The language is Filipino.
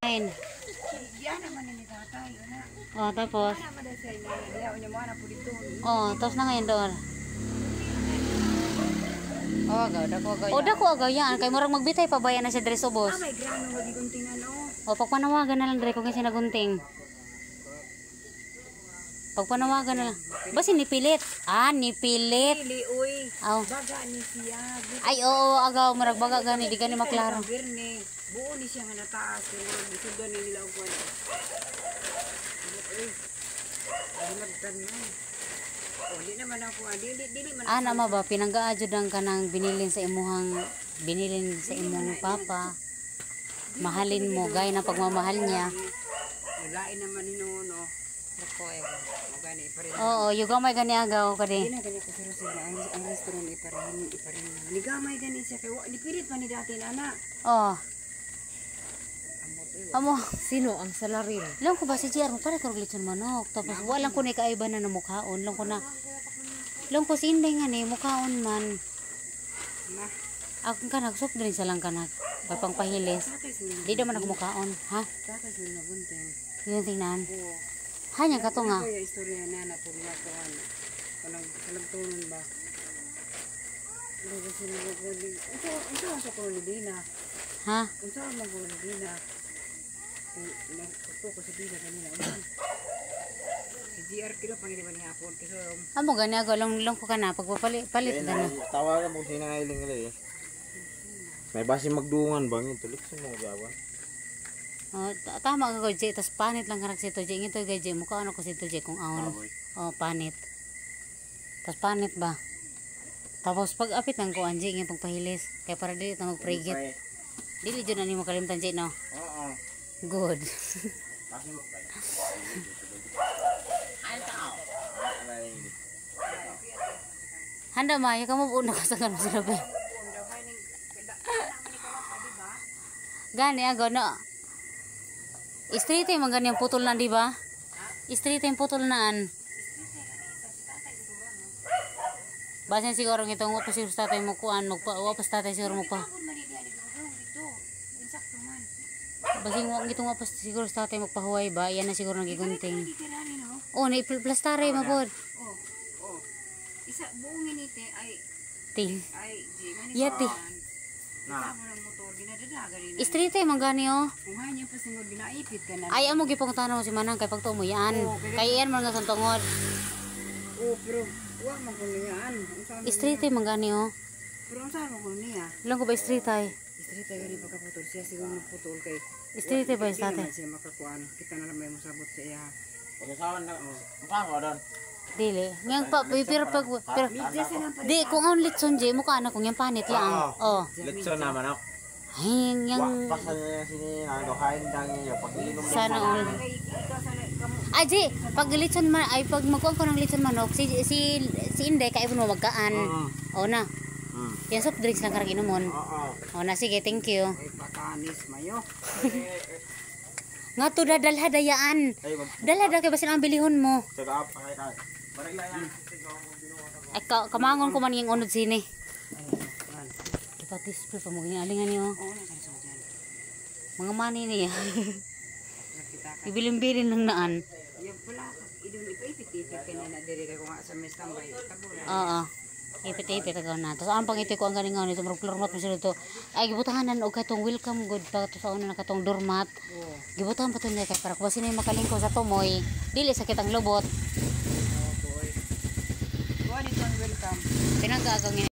Yan naman ni tatay, na. Oh, tapos. Oh, tapos na ngayon doon. Oh, agaw, dako agaw yan. Kay murag magbitay pa bayan na siya dres ubos. may grano magigunting ano. O pagpanawagan na lang dire kung kasi nagunting. Pagpanawagan na lang. Basi nipilit. Nipilit. Pili uy. Aw. Baga ni siya. Ay oo, agaw murag baga gani di gani maklaro. Buo ni siya nga nataas pero gisudo ni nila og kwan. Ay nagtan man. Oh, di naman ako, dili man. Ana ma ba pinanggaajud ang kanang binilin sa imong papa. Mahalin mo gay na pagmamahal niya. Lain naman ni no. Ako magani pa rin. Oo, yugamay gani agaw kadi. Dili na gani ko pero sila ang restaurant iparin. Ligamay gani siya kay di pilit man ni dati nana. Oh. Amo, Sino ang salarin? lang ko ba si JR mo para kag lechon manok. Tapos walang ko ni kaiba na mukhaon. Lang ko si Inday nga ni mukhaon man. Na. Ako kanag soft drink sa lang kanag. Pang pahilis. Di naman ako mukhaon, ha? Tatay sila na bunting. Yung tingnan. Oo. Hanya ka to nga. Ito yung istorya na po niya ko ano. Kalagtunan ba? Hindi sila magwali. Ito ang sa Cornelina. Ha? Ito ang magwalina. Nagputo ko sa bila kanina. Si GR kilo pangiliman niya po. Amo gani ako lang ko kana pagpapalit na. Tawagan mo sinailing nila eh. May basi magdungan bang ito likso mo gawan. Oh, tama ka ko J, tas panit lang karak sito J. Ngito kay J, mukha ano ko sito J kung aon. Oh, panit. Tas panit ba? Tapos pag apit ng kuan J, ngayong pagpahilis. Kaya para dili ta magprigit. Dili jud na nimo kalimtan J no. Oo. Good. Handa Maya, kamu po nakasangan mo sila ba? Gani ako no. Street yung mga ganyan putol na di ba? Street yung putol naan. Basin siguro itong wapas siguro tatay mo kuan wapas tatay siguro mo pa. Basing itong wapas siguro tatay magpahuway ba? Yan na siguro nagigunting. Oh, na-plastare mabod. Oh. Isa buong inite ay Ting. Yati. Na. Street yung mga gani oh. Kung hanya pa singod ginaipit ka na. Ay amo gipong tanong si Manang kay pagtuo mo yan. Kay yan man nga sa tungod. Oh, pero wa man ko niyaan. Street yung mga gani oh. Pero saan mo ko niya? Lang ko ba street ay? Street ay gani pagkaputol siya siguro nagputol kay. Street ba yung tatay? Siya makakuan. Kita na lang may masabot sa iya. Pagkasawan na mukha doon. Dili. Ngayong pero di kung ang litson J mukha na kung yung panit lang. Oh. Litso naman ako. Ay, yung Pasan niya sini ano kain dang niya pag inom sana all. Ay, J, pag litson man ay pag magkuhan ko ng litson manok si Inday kay mo magkaan. Oh na. Yan soft drinks lang karang inomon. Oh na sige, thank you. Ay patanis mayo. Nga to dadalha dayaan. Dalha kay basin ang bilihon mo. Saka ay kay. Bariglayan. Ay kamangon ko man yung unod sini. Patis pa mo ginalingan niyo. Oo na kanso diyan. Mga mani niya. Nakita ka. Ibilin-bilin lang naan. Yung pula idun ipipit kanina diri kay ko nga sa mes tambay. Tabulan. Oo. Ipit-ipit agaw na. Tapos ang pangiti ko ang ganingaw nito. Maruplarmat mo sila ito. Ay, gibutahanan o katong welcome good pa. Tapos sa una na katong doormat. Gibutahan pa ito niya. Kaya para kung sino yung makalingko sa tumoy. Dili sakit ang lubot. Kuha nito ang welcome. Pinag-aagaw